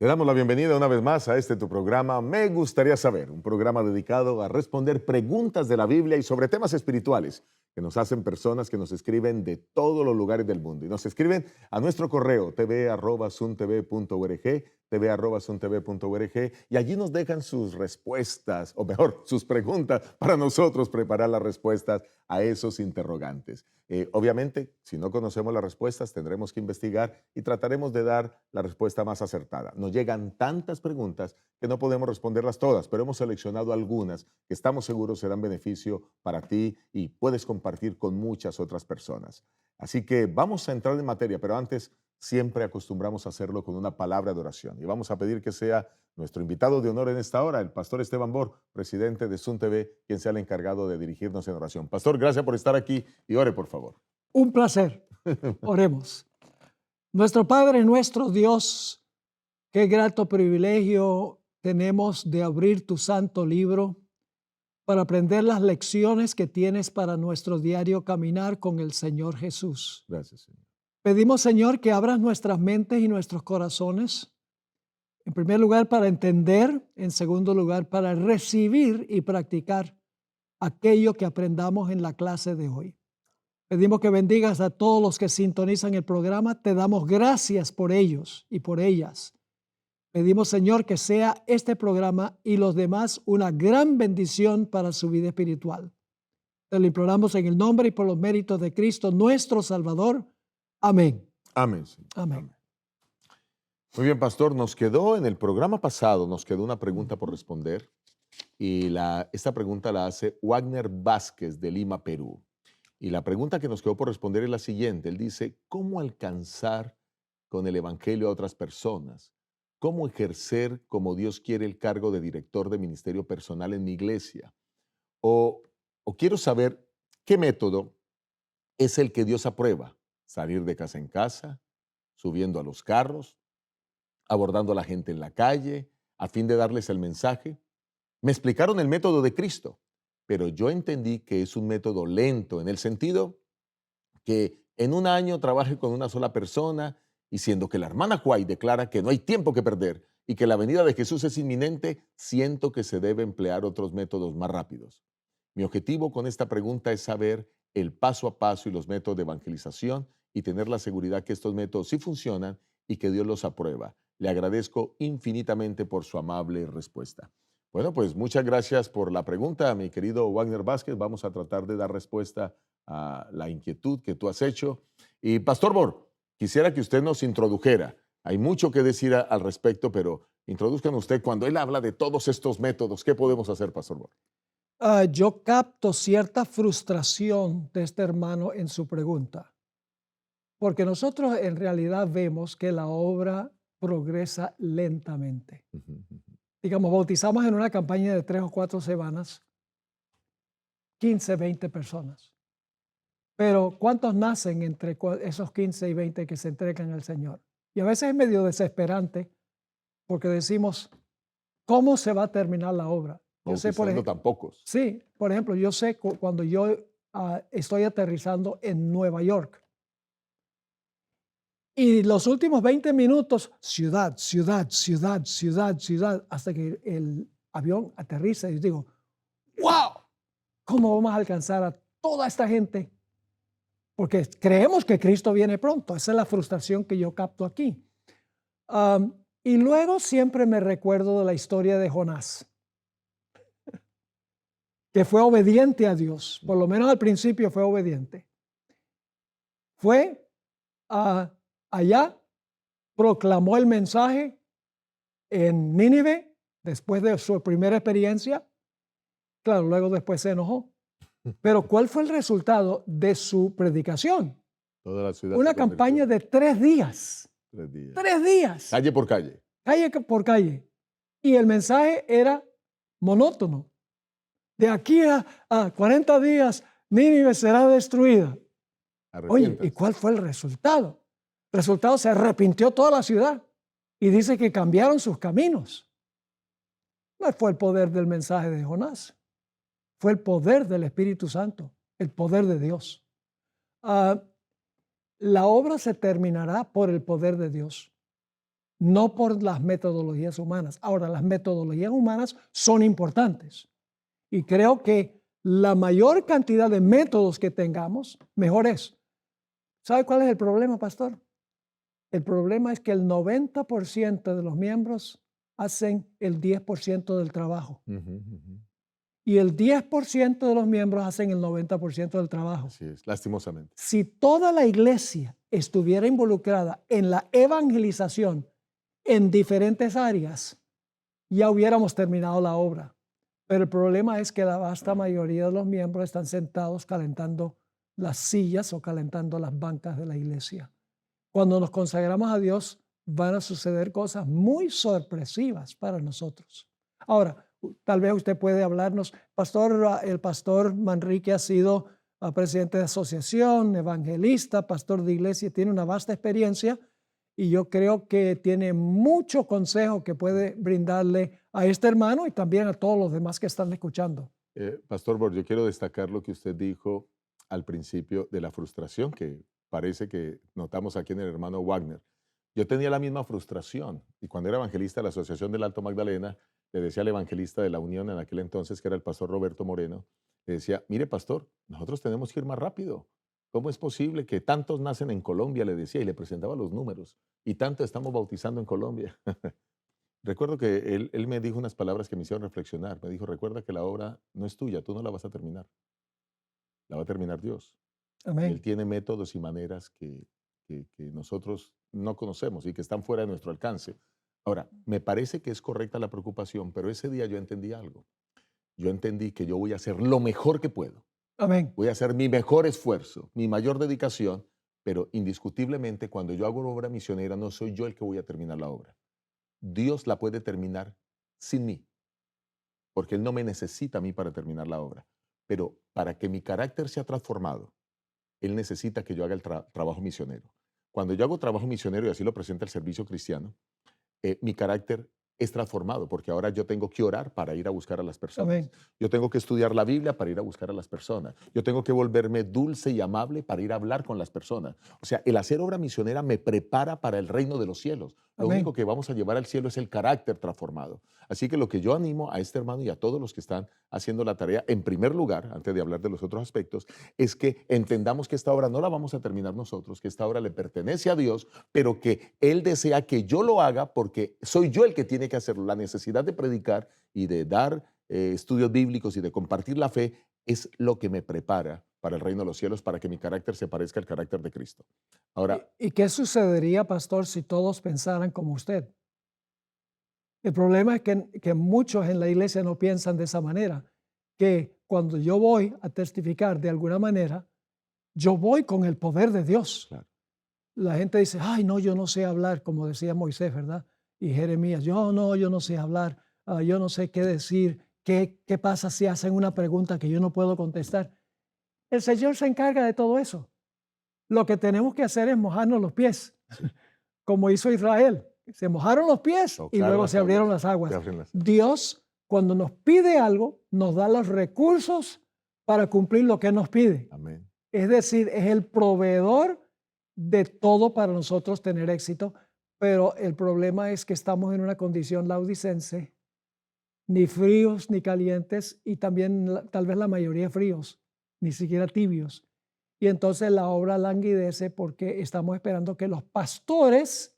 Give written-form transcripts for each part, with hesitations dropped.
Te damos la bienvenida una vez más a tu programa Me Gustaría Saber, un programa dedicado a responder preguntas de la Biblia y sobre temas espirituales que nos hacen personas que nos escriben de todos los lugares del mundo. Y nos escriben a nuestro correo tv@suntv.org, tv@suntv.org, y allí nos dejan sus respuestas, o mejor, sus preguntas, para nosotros preparar las respuestas a esos interrogantes. Obviamente, si no conocemos las respuestas, tendremos que investigar y trataremos de dar la respuesta más acertada. Nos llegan tantas preguntas que no podemos responderlas todas, pero hemos seleccionado algunas que estamos seguros serán beneficio para ti y puedes compartir con muchas otras personas. Así que vamos a entrar en materia, pero antes siempre acostumbramos a hacerlo con una palabra de oración. Y vamos a pedir que sea nuestro invitado de honor en esta hora, el pastor Esteban Bor, presidente de Sun TV, quien sea el encargado de dirigirnos en oración. Pastor, gracias por estar aquí y ore, por favor. Un placer. Oremos. Nuestro Padre, nuestro Dios, qué grato privilegio tenemos de abrir tu santo libro para aprender las lecciones que tienes para nuestro diario caminar con el Señor Jesús. Gracias, Señor. Pedimos, Señor, que abras nuestras mentes y nuestros corazones, en primer lugar para entender, en segundo lugar para recibir y practicar aquello que aprendamos en la clase de hoy. Pedimos que bendigas a todos los que sintonizan el programa. Te damos gracias por ellos y por ellas. Pedimos, Señor, que sea este programa y los demás una gran bendición para su vida espiritual. Te lo imploramos en el nombre y por los méritos de Cristo, nuestro Salvador. Amén. Amén, Señor. Amén. Amén. Muy bien, pastor. En el programa pasado nos quedó una pregunta por responder y esta pregunta la hace Wagner Vázquez de Lima, Perú. Y la pregunta que nos quedó por responder es la siguiente. Él dice, ¿cómo alcanzar con el evangelio a otras personas? ¿Cómo ejercer como Dios quiere el cargo de director de ministerio personal en mi iglesia? O quiero saber qué método es el que Dios aprueba. Salir de casa en casa, subiendo a los carros, abordando a la gente en la calle, a fin de darles el mensaje. Me explicaron el método de Cristo, pero yo entendí que es un método lento en el sentido que en un año trabaje con una sola persona y siendo que la hermana Huay declara que no hay tiempo que perder y que la venida de Jesús es inminente, siento que se debe emplear otros métodos más rápidos. Mi objetivo con esta pregunta es saber el paso a paso y los métodos de evangelización y tener la seguridad que estos métodos sí funcionan y que Dios los aprueba. Le agradezco infinitamente por su amable respuesta. Bueno, pues muchas gracias por la pregunta, mi querido Wagner Vázquez. Vamos a tratar de dar respuesta a la inquietud que tú has hecho. Y Pastor Bor, quisiera que usted nos introdujera. Hay mucho que decir al respecto, pero introduzcan usted cuando él habla de todos estos métodos. ¿Qué podemos hacer, Pastor Bor? Yo capto cierta frustración de este hermano en su pregunta, porque nosotros en realidad vemos que la obra progresa lentamente. Digamos, bautizamos en una campaña de 3 o 4 semanas 15, 20 personas. Pero ¿cuántos nacen entre esos 15 y 20 que se entregan al Señor? Y a veces es medio desesperante porque decimos, ¿cómo se va a terminar la obra? Yo sé, por ejemplo, tan pocos. sí, por ejemplo, yo sé cuando yo estoy aterrizando en Nueva York y los últimos 20 minutos, ciudad, ciudad, ciudad, ciudad, ciudad, hasta que el avión aterriza y digo, ¡wow! ¿Cómo vamos a alcanzar a toda esta gente? Porque creemos que Cristo viene pronto. Esa es la frustración que yo capto aquí. Y luego siempre me recuerdo de la historia de Jonás, que fue obediente a Dios. Por lo menos al principio fue obediente. Fue allá, proclamó el mensaje en Nínive, después de su primera experiencia. Claro, luego después se enojó. Pero ¿cuál fue el resultado de su predicación? Toda la ciudad Una campaña de 3 días. 3 días. 3 días. Calle por calle. Calle por calle. Y el mensaje era monótono. De aquí a 40 días, Nínive será destruida. Oye, ¿y cuál fue el resultado? El resultado, se arrepintió toda la ciudad y dice que cambiaron sus caminos. No fue el poder del mensaje de Jonás, fue el poder del Espíritu Santo, el poder de Dios. La obra se terminará por el poder de Dios. no por las metodologías humanas. Ahora, las metodologías humanas son importantes y creo que la mayor cantidad de métodos que tengamos, mejor es. ¿Sabe cuál es el problema, pastor? El problema es que el 90% de los miembros hacen el 10% del trabajo Ujú, ujú. y el 10% de los miembros hacen el 90% del trabajo. Así es, lastimosamente. Si toda la iglesia estuviera involucrada en la evangelización en diferentes áreas, ya hubiéramos terminado la obra. Pero el problema es que la vasta mayoría de los miembros están sentados calentando las sillas o calentando las bancas de la iglesia. Cuando nos consagramos a Dios, van a suceder cosas muy sorpresivas para nosotros. Ahora, tal vez usted puede hablarnos, pastor, el pastor Manrique ha sido presidente de asociación, evangelista, pastor de iglesia, tiene una vasta experiencia y yo creo que tiene mucho consejo que puede brindarle a este hermano y también a todos los demás que están escuchando. Pastor Borg, yo quiero destacar lo que usted dijo al principio de la frustración que parece que notamos aquí en el hermano Wagner. Yo tenía la misma frustración y cuando era evangelista de la Asociación del Alto Magdalena, le decía al evangelista de la Unión en aquel entonces, que era el pastor Roberto Moreno, le decía, mire pastor, nosotros tenemos que ir más rápido. ¿Cómo es posible que tantos nacen en Colombia? Le decía y le presentaba los números y tanto estamos bautizando en Colombia. Recuerdo que él me dijo unas palabras que me hicieron reflexionar. Me dijo, recuerda que la obra no es tuya, tú no la vas a terminar, la va a terminar Dios. Y Él Amén. tiene métodos y maneras que nosotros no conocemos y que están fuera de nuestro alcance. Ahora, me parece que es correcta la preocupación, pero ese día yo entendí algo. Yo entendí que yo voy a hacer lo mejor que puedo. Amén. Voy a hacer mi mejor esfuerzo, mi mayor dedicación, pero indiscutiblemente cuando yo hago una obra misionera no soy yo el que voy a terminar la obra. Dios la puede terminar sin mí, porque Él no me necesita a mí para terminar la obra. Pero para que mi carácter sea transformado, Él necesita que yo haga el trabajo misionero. Cuando yo hago trabajo misionero, y así lo presenta el servicio cristiano, mi carácter es transformado, porque ahora yo tengo que orar para ir a buscar a las personas. Amén. Yo tengo que estudiar la Biblia para ir a buscar a las personas. Yo tengo que volverme dulce y amable para ir a hablar con las personas. O sea, el hacer obra misionera me prepara para el reino de los cielos. Lo Amén. único que vamos a llevar al cielo es el carácter transformado. Así que lo que yo animo a este hermano y a todos los que están haciendo la tarea, en primer lugar, antes de hablar de los otros aspectos, es que entendamos que esta obra no la vamos a terminar nosotros, que esta obra le pertenece a Dios, pero que Él desea que yo lo haga porque soy yo el que tiene que hacerlo. La necesidad de predicar y de dar estudios bíblicos y de compartir la fe es lo que me prepara para el reino de los cielos, para que mi carácter se parezca al carácter de Cristo. Ahora, ¿Y qué sucedería, pastor, si todos pensaran como usted? El problema es que muchos en la iglesia no piensan de esa manera, que cuando yo voy a testificar de alguna manera, yo voy con el poder de Dios. claro, La gente dice, ay, no, yo no sé hablar, como decía Moisés, ¿verdad? Y Jeremías, yo no sé hablar, yo no sé qué decir, qué pasa si hacen una pregunta que yo no puedo contestar. El Señor se encarga de todo eso. Lo que tenemos que hacer es mojarnos los pies, como hizo Israel. Se mojaron los pies y tocar luego las se abrieron aguas, las aguas. se abren las. Dios, cuando nos pide algo, nos da los recursos para cumplir lo que nos pide. Amén. Es decir, es el proveedor de todo para nosotros tener éxito, pero el problema es que estamos en una condición laudicense, ni fríos ni calientes, y también tal vez la mayoría fríos, ni siquiera tibios. Y entonces la obra languidece porque estamos esperando que los pastores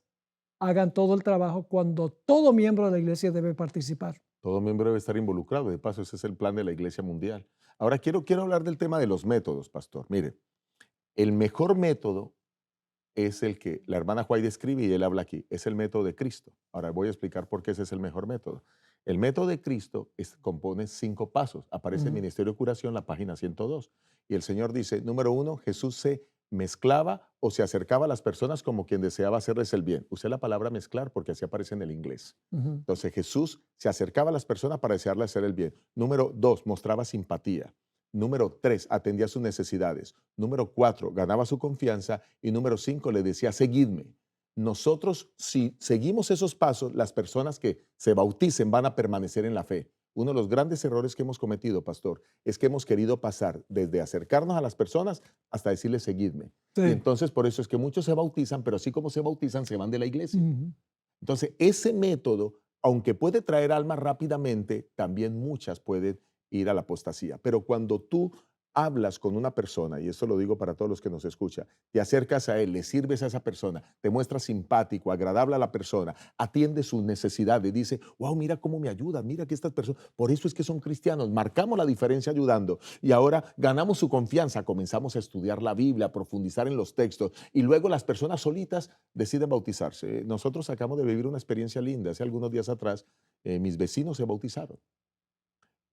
hagan todo el trabajo cuando todo miembro de la iglesia debe participar. Todo miembro debe estar involucrado. De paso, ese es el plan de la Iglesia Mundial. Ahora, quiero hablar del tema de los métodos, pastor. Mire, el mejor método es el que la hermana White describe y él habla aquí. Es el método de Cristo. Ahora voy a explicar por qué ese es el mejor método. El método de Cristo compone 5 pasos. Aparece en Ujú. Ministerio de Curación, la página 102. Y el Señor dice, número 1, Jesús se mezclaba o se acercaba a las personas como quien deseaba hacerles el bien. Usé la palabra mezclar porque así aparece en el inglés. Ujú. Entonces Jesús se acercaba a las personas para desearles hacer el bien. Número 2, mostraba simpatía. Número 3, atendía sus necesidades. Número 4, ganaba su confianza. Y número 5, le decía, seguidme. Nosotros, si seguimos esos pasos, las personas que se bauticen van a permanecer en la fe. Uno de los grandes errores que hemos cometido, pastor, es que hemos querido pasar desde acercarnos a las personas hasta decirles, seguidme. Y Sí. entonces por eso es que muchos se bautizan, pero así como se bautizan, se van de la iglesia. Ujú. Entonces, ese método, aunque puede traer almas rápidamente, también muchas pueden ir a la apostasía. Pero cuando tú hablas con una persona, y esto lo digo para todos los que nos escuchan, te acercas a él, le sirves a esa persona, te muestras simpático, agradable a la persona, atiende sus necesidades, dice, wow, mira cómo me ayudan, mira que estas personas, por eso es que son cristianos, marcamos la diferencia ayudando y ahora ganamos su confianza, comenzamos a estudiar la Biblia, a profundizar en los textos y luego las personas solitas deciden bautizarse. Nosotros acabamos de vivir una experiencia linda, hace algunos días atrás mis vecinos se bautizaron.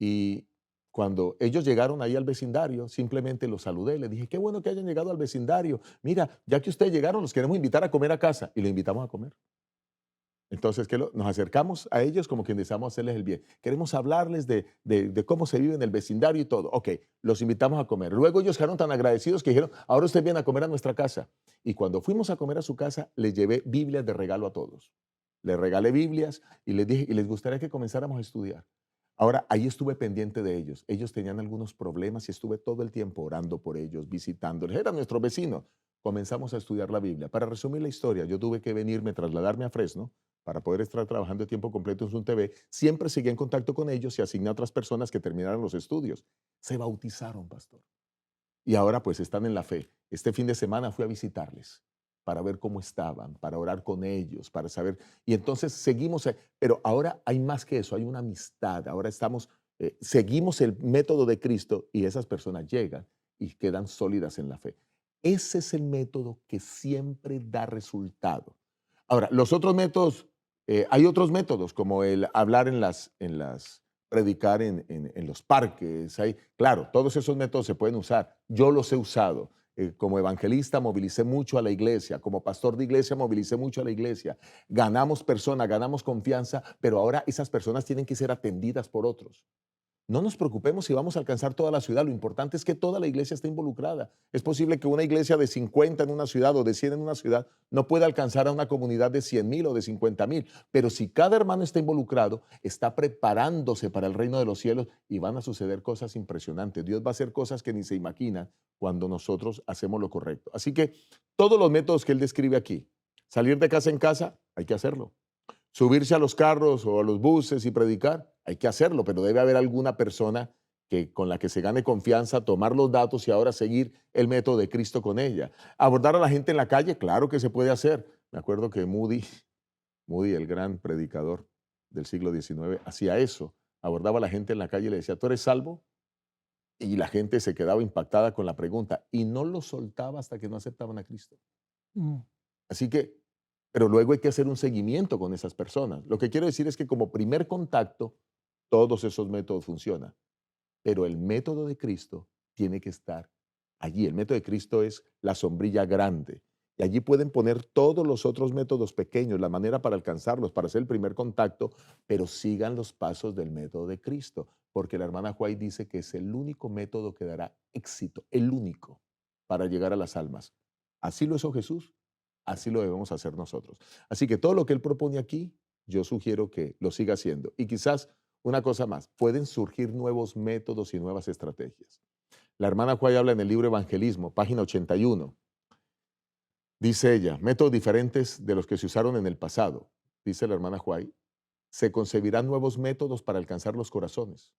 Y cuando ellos llegaron ahí al vecindario, simplemente los saludé, les dije, qué bueno que hayan llegado al vecindario. Mira, ya que ustedes llegaron, los queremos invitar a comer a casa. Y los invitamos a comer. Entonces, nos acercamos a ellos como que deseamos hacerles el bien. Queremos hablarles de cómo se vive en el vecindario y todo. Ok, los invitamos a comer. Luego ellos quedaron tan agradecidos que dijeron, ahora ustedes vienen a comer a nuestra casa. Y cuando fuimos a comer a su casa, les llevé Biblias de regalo a todos. Les regalé Biblias y les dije, y les gustaría que comenzáramos a estudiar. Ahora, ahí estuve pendiente de ellos. Ellos tenían algunos problemas y estuve todo el tiempo orando por ellos, visitándoles. Eran nuestros vecinos. Comenzamos a estudiar la Biblia. Para resumir la historia, yo tuve que venirme, trasladarme a Fresno para poder estar trabajando de tiempo completo en Zoom TV. Siempre seguía en contacto con ellos y asigné a otras personas que terminaran los estudios. Se bautizaron, pastor. Y ahora pues están en la fe. Este fin de semana fui a visitarles para ver cómo estaban, para orar con ellos, para saber. Y entonces seguimos, pero ahora hay más que eso, hay una amistad. Ahora seguimos el método de Cristo y esas personas llegan y quedan sólidas en la fe. Ese es el método que siempre da resultado. Ahora, los otros métodos, hay otros métodos como el hablar predicar en los parques. Claro, todos esos métodos se pueden usar. Yo los he usado. Como evangelista movilicé mucho a la iglesia, como pastor de iglesia movilicé mucho a la iglesia. Ganamos personas, ganamos confianza, pero ahora esas personas tienen que ser atendidas por otros. No nos preocupemos si vamos a alcanzar toda la ciudad, lo importante es que toda la iglesia esté involucrada. Es posible que una iglesia de 50 en una ciudad o de 100 en una ciudad no pueda alcanzar a una comunidad de 100,000 o de 50,000, pero si cada hermano está involucrado, está preparándose para el reino de los cielos y van a suceder cosas impresionantes. Dios va a hacer cosas que ni se imaginan cuando nosotros hacemos lo correcto. Así que todos los métodos que él describe aquí, salir de casa en casa, hay que hacerlo. Subirse a los carros o a los buses y predicar, hay que hacerlo, pero debe haber alguna persona con la que se gane confianza, tomar los datos y ahora seguir el método de Cristo con ella. Abordar a la gente en la calle, claro que se puede hacer. Me acuerdo que Moody, el gran predicador del siglo XIX, hacía eso. Abordaba a la gente en la calle y le decía, ¿tú eres salvo? Y la gente se quedaba impactada con la pregunta y no lo soltaba hasta que no aceptaban a Cristo. Así que, pero luego hay que hacer un seguimiento con esas personas. Lo que quiero decir es que como primer contacto, todos esos métodos funcionan, pero el método de Cristo tiene que estar allí. El método de Cristo es la sombrilla grande. Y allí pueden poner todos los otros métodos pequeños, la manera para alcanzarlos, para hacer el primer contacto, pero sigan los pasos del método de Cristo, porque la hermana White dice que es el único método que dará éxito, el único, para llegar a las almas. Así lo hizo Jesús, así lo debemos hacer nosotros. Así que todo lo que él propone aquí, yo sugiero que lo siga haciendo. Y quizás una cosa más, pueden surgir nuevos métodos y nuevas estrategias. La hermana White habla en el libro Evangelismo, página 81. Dice ella, métodos diferentes de los que se usaron en el pasado. Dice la hermana White, se concebirán nuevos métodos para alcanzar los corazones.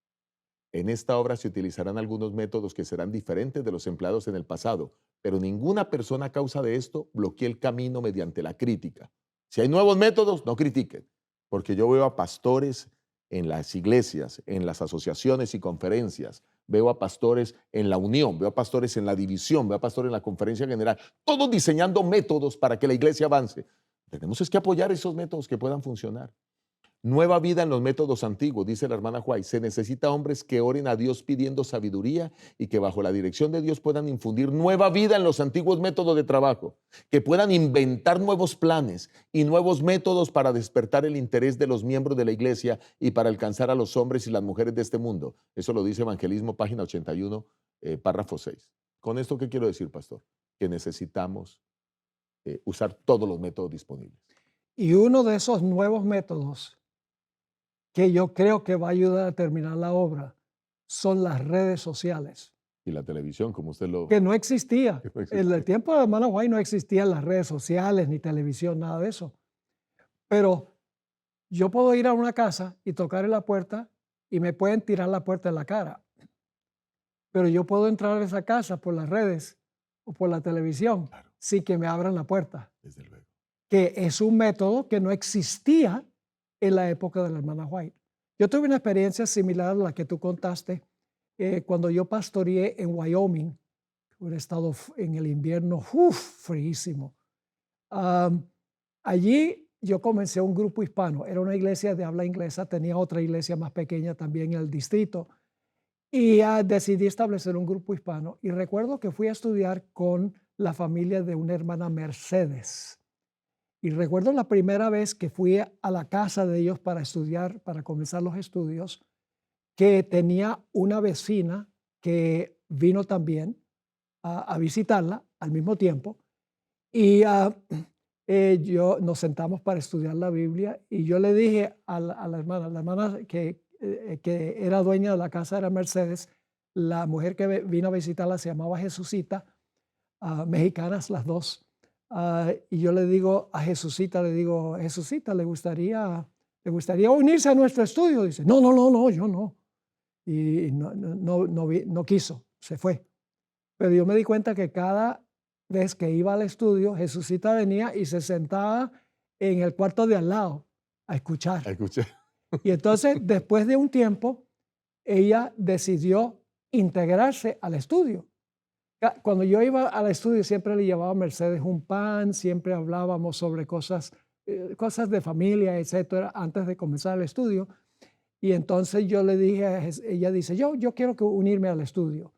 En esta obra se utilizarán algunos métodos que serán diferentes de los empleados en el pasado, pero ninguna persona a causa de esto bloquee el camino mediante la crítica. Si hay nuevos métodos, no critiquen, porque yo veo a pastores en las iglesias, en las asociaciones y conferencias, veo a pastores en la unión, veo a pastores en la división, veo a pastores en la conferencia general, todos diseñando métodos para que la iglesia avance. Tenemos que apoyar esos métodos que puedan funcionar. Nueva vida en los métodos antiguos, dice la hermana White. Se necesita hombres que oren a Dios pidiendo sabiduría y que bajo la dirección de Dios puedan infundir nueva vida en los antiguos métodos de trabajo, que puedan inventar nuevos planes y nuevos métodos para despertar el interés de los miembros de la iglesia y para alcanzar a los hombres y las mujeres de este mundo. Eso lo dice Evangelismo, página 81, párrafo 6. ¿Con esto qué quiero decir, pastor? Que necesitamos usar todos los métodos disponibles. Y uno de esos nuevos métodos que yo creo que va a ayudar a terminar la obra son las redes sociales. Y la televisión, como usted lo... Que no existía. No existía. En el tiempo de la hermana White no existían las redes sociales, ni televisión, nada de eso. Pero yo puedo ir a una casa y tocar en la puerta y me pueden tirar la puerta en la cara. Pero yo puedo entrar a esa casa por las redes o por la televisión Claro, sin que me abran la puerta, desde luego. que es un método que no existía en la época de la hermana White. Yo tuve una experiencia similar a la que tú contaste cuando yo pastoreé en Wyoming, un estado en el invierno fríísimo. Am, Allí yo comencé un grupo hispano, era una iglesia de habla inglesa, tenía otra iglesia más pequeña también en el distrito y decidí establecer un grupo hispano y recuerdo que fui a estudiar con la familia de una hermana Mercedes. Y recuerdo la primera vez que fui a la casa de ellos para estudiar, para comenzar los estudios, que tenía una vecina que vino también a visitarla al mismo tiempo. Y nos sentamos para estudiar la Biblia y yo le dije a la hermana que era dueña de la casa era Mercedes, la mujer que vino a visitarla se llamaba Jesucita, mexicanas las dos. Y yo le digo a Jesucita, Jesucita, ¿le gustaría unirse a nuestro estudio? Dice, no, no, no, no, yo no. Y no quiso, se fue. Pero yo me di cuenta que cada vez que iba al estudio, Jesucita venía y se sentaba en el cuarto de al lado a escuchar. Escuché. Y entonces, después de un tiempo, ella decidió integrarse al estudio. Cuando yo iba al estudio, siempre le llevaba a Mercedes un pan, siempre hablábamos sobre cosas de familia, etcétera, antes de comenzar el estudio. Y entonces yo le dije, ella dice, yo quiero unirme al estudio.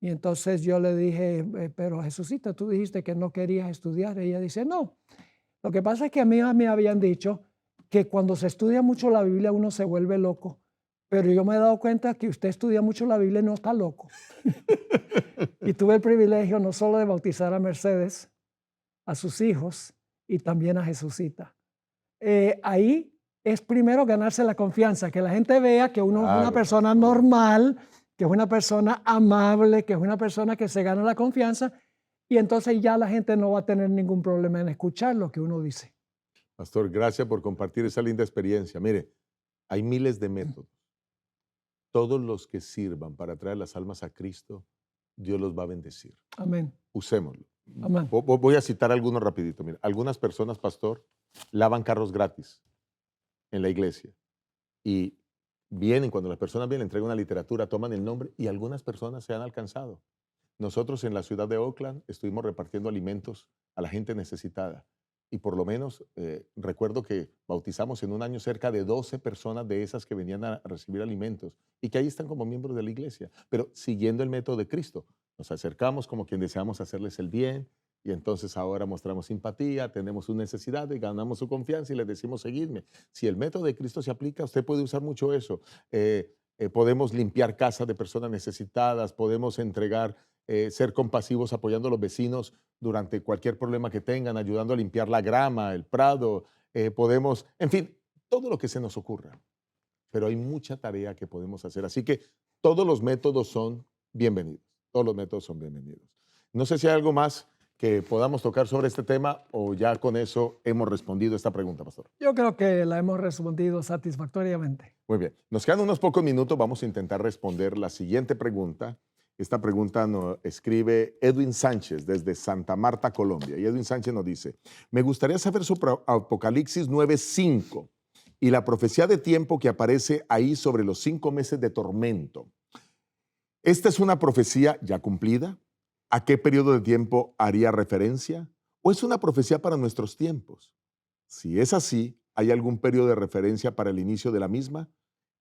Y entonces yo le dije, pero Jesucita, tú dijiste que no querías estudiar. Y ella dice, no. Lo que pasa es que a mí me habían dicho que cuando se estudia mucho la Biblia uno se vuelve loco. Pero yo me he dado cuenta que usted estudia mucho la Biblia y no está loco. Y tuve el privilegio no solo de bautizar a Mercedes, a sus hijos y también a Jesucita. Ahí es primero ganarse la confianza, que la gente vea que uno es una persona normal, que es una persona amable, que es una persona que se gana la confianza y entonces ya la gente no va a tener ningún problema en escuchar lo que uno dice. Pastor, gracias por compartir esa linda experiencia. Mire, hay miles de métodos. Todos los que sirvan para traer las almas a Cristo, Dios los va a bendecir. Amén. Usémoslo. Amén. Voy a citar algunos rapidito. Mira, algunas personas, pastor, lavan carros gratis en la iglesia y vienen, cuando las personas vienen, entregan una literatura, toman el nombre y algunas personas se han alcanzado. Nosotros en la ciudad de Oakland estuvimos repartiendo alimentos a la gente necesitada y por lo menos recuerdo que bautizamos en un año cerca de 12 personas de esas que venían a recibir alimentos y que ahí están como miembros de la iglesia, pero siguiendo el método de Cristo. Nos acercamos como quien deseamos hacerles el bien y entonces ahora mostramos simpatía, tenemos sus necesidades, ganamos su confianza y les decimos seguidme. Si el método de Cristo se aplica, usted puede usar mucho eso. Podemos limpiar casas de personas necesitadas, podemos entregar, ser compasivos apoyando a los vecinos durante cualquier problema que tengan, ayudando a limpiar la grama, el prado, podemos, en fin, todo lo que se nos ocurra. Pero hay mucha tarea que podemos hacer. Así que todos los métodos son bienvenidos. Todos los métodos son bienvenidos. No sé si hay algo más que podamos tocar sobre este tema o ya con eso hemos respondido esta pregunta, pastor. Yo creo que la hemos respondido satisfactoriamente. Muy bien. Nos quedan unos pocos minutos. Vamos a intentar responder la siguiente pregunta. Esta pregunta nos escribe Edwin Sánchez desde Santa Marta, Colombia. Y Edwin Sánchez nos dice, me gustaría saber sobre Apocalipsis 9:5 y la profecía de tiempo que aparece ahí sobre los 5 meses de tormento. ¿Esta es una profecía ya cumplida? ¿A qué periodo de tiempo haría referencia? ¿O es una profecía para nuestros tiempos? Si es así, ¿hay algún periodo de referencia para el inicio de la misma?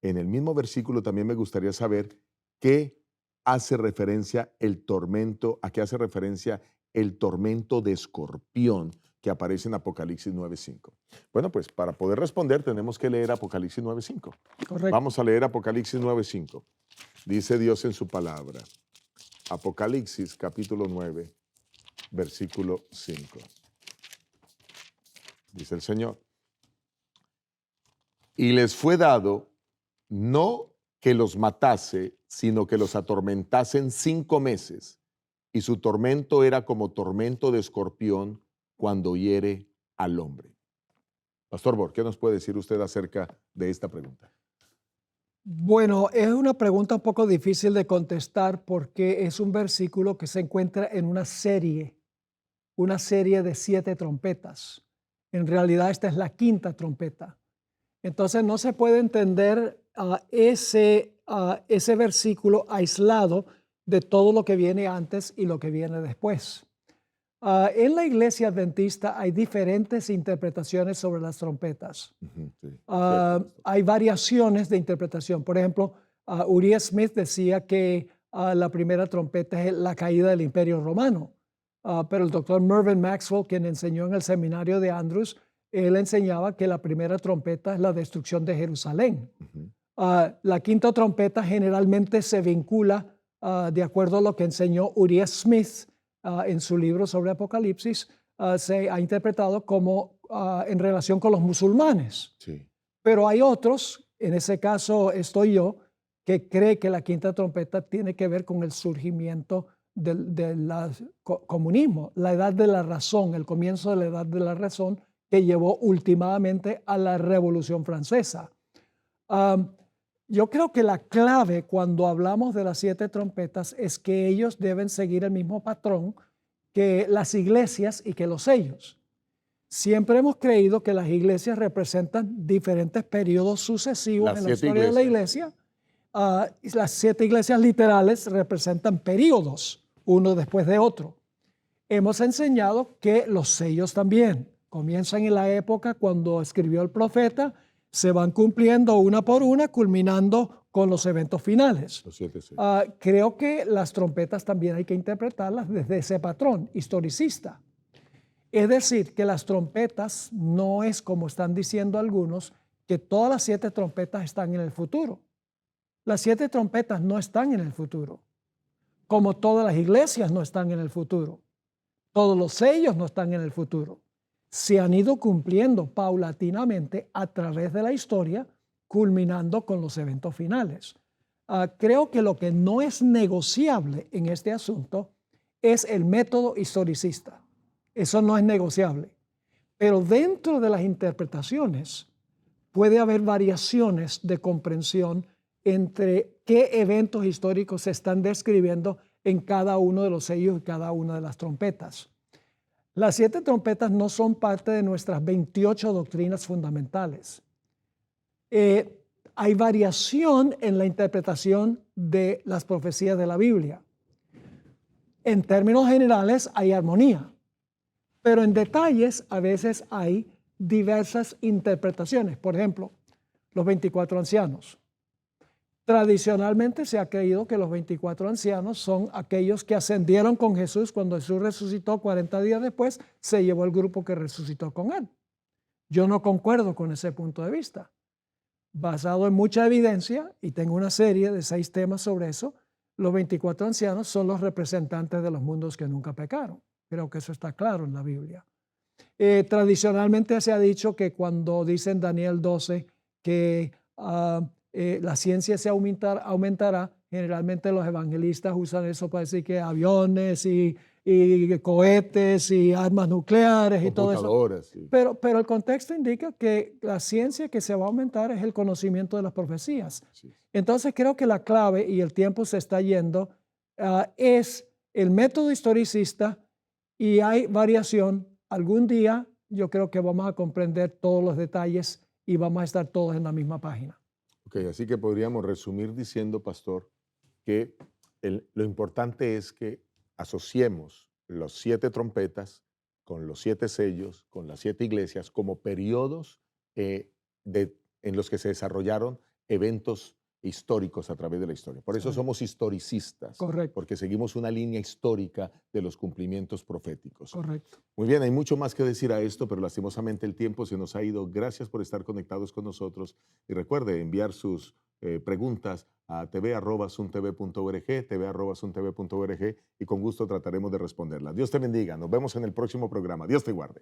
En el mismo versículo también me gustaría saber qué hace referencia el tormento, a qué hace referencia el tormento de escorpión que aparece en Apocalipsis 9:5. Bueno, pues para poder responder tenemos que leer Apocalipsis 9:5. Correcto. Vamos a leer Apocalipsis 9:5. Dice Dios en su palabra. Apocalipsis capítulo 9, versículo 5. Dice el Señor. Y les fue dado no que los matase, sino que los atormentasen 5 meses. Y su tormento era como tormento de escorpión cuando hiere al hombre. Pastor Bor, ¿qué nos puede decir usted acerca de esta pregunta? Bueno, es una pregunta un poco difícil de contestar porque es un versículo que se encuentra en una serie de 7 trompetas. En realidad esta es la quinta trompeta. Entonces no se puede entender ese versículo aislado de todo lo que viene antes y lo que viene después. En la iglesia adventista hay diferentes interpretaciones sobre las trompetas. Ujú, sí, Hay variaciones de interpretación. Por ejemplo, Uriah Smith decía que la primera trompeta es la caída del Imperio Romano. Pero el doctor Mervyn Maxwell, quien enseñó en el seminario de Andrews, él enseñaba que la primera trompeta es la destrucción de Jerusalén. ujú, La quinta trompeta generalmente se vincula, de acuerdo a lo que enseñó Uriah Smith en su libro sobre Apocalipsis, se ha interpretado como en relación con los musulmanes. sí. Pero hay otros, en ese caso estoy yo, que cree que la quinta trompeta tiene que ver con el surgimiento del comunismo, la edad de la razón, el comienzo de la edad de la razón que llevó últimamente a la Revolución Francesa. Am, yo creo que la clave cuando hablamos de las 7 trompetas es que ellos deben seguir el mismo patrón que las iglesias y que los sellos. Siempre hemos creído que las iglesias representan diferentes periodos sucesivos Las en la 7 historia de la iglesias. iglesia. Y las 7 iglesias literales representan periodos, uno después de otro. Hemos enseñado que los sellos también comienzan en la época cuando escribió el profeta, se van cumpliendo una por una, culminando con los eventos finales. Los 7 sellos. Creo que las trompetas también hay que interpretarlas desde ese patrón historicista. Es decir, que las trompetas no es como están diciendo algunos, que todas las 7 trompetas están en el futuro. Las 7 trompetas no están en el futuro, como todas las iglesias no están en el futuro. Todos los sellos no están en el futuro. Se han ido cumpliendo paulatinamente a través de la historia, culminando con los eventos finales. Creo que lo que no es negociable en este asunto es el método historicista. Eso no es negociable. Pero dentro de las interpretaciones puede haber variaciones de comprensión entre qué eventos históricos se están describiendo en cada uno de los sellos y cada una de las trompetas. Las 7 trompetas no son parte de nuestras 28 doctrinas fundamentales. Hay variación en la interpretación de las profecías de la Biblia. En términos generales hay armonía, pero en detalles a veces hay diversas interpretaciones. Por ejemplo, los 24 ancianos. Tradicionalmente se ha creído que los 24 ancianos son aquellos que ascendieron con Jesús cuando Jesús resucitó 40 días después, se llevó el grupo que resucitó con él. Yo no concuerdo con ese punto de vista. Basado en mucha evidencia, y tengo una serie de 6 temas sobre eso, los 24 ancianos son los representantes de los mundos que nunca pecaron. Creo que eso está claro en la Biblia. Tradicionalmente se ha dicho que cuando dicen Daniel 12 que la ciencia se aumentará, generalmente los evangelistas usan eso para decir que aviones y cohetes y armas nucleares y todo eso. Computadoras, sí. Pero el contexto indica que la ciencia que se va a aumentar es el conocimiento de las profecías. Sí. Entonces creo que la clave, y el tiempo se está yendo, es el método historicista y hay variación. Algún día yo creo que vamos a comprender todos los detalles y vamos a estar todos en la misma página. Ok, así que podríamos resumir diciendo, pastor, que lo importante es que asociemos los 7 trompetas con los 7 sellos, con las 7 iglesias, como periodos en los que se desarrollaron eventos históricos a través de la historia. Por eso Sí. somos historicistas, Correcto. porque seguimos una línea histórica de los cumplimientos proféticos. Correcto. Muy bien, hay mucho más que decir a esto, pero lastimosamente el tiempo se nos ha ido. Gracias por estar conectados con nosotros y recuerde enviar sus preguntas a tv@suntv.org, tv@suntv.org y con gusto trataremos de responderlas. Dios te bendiga. Nos vemos en el próximo programa. Dios te guarde.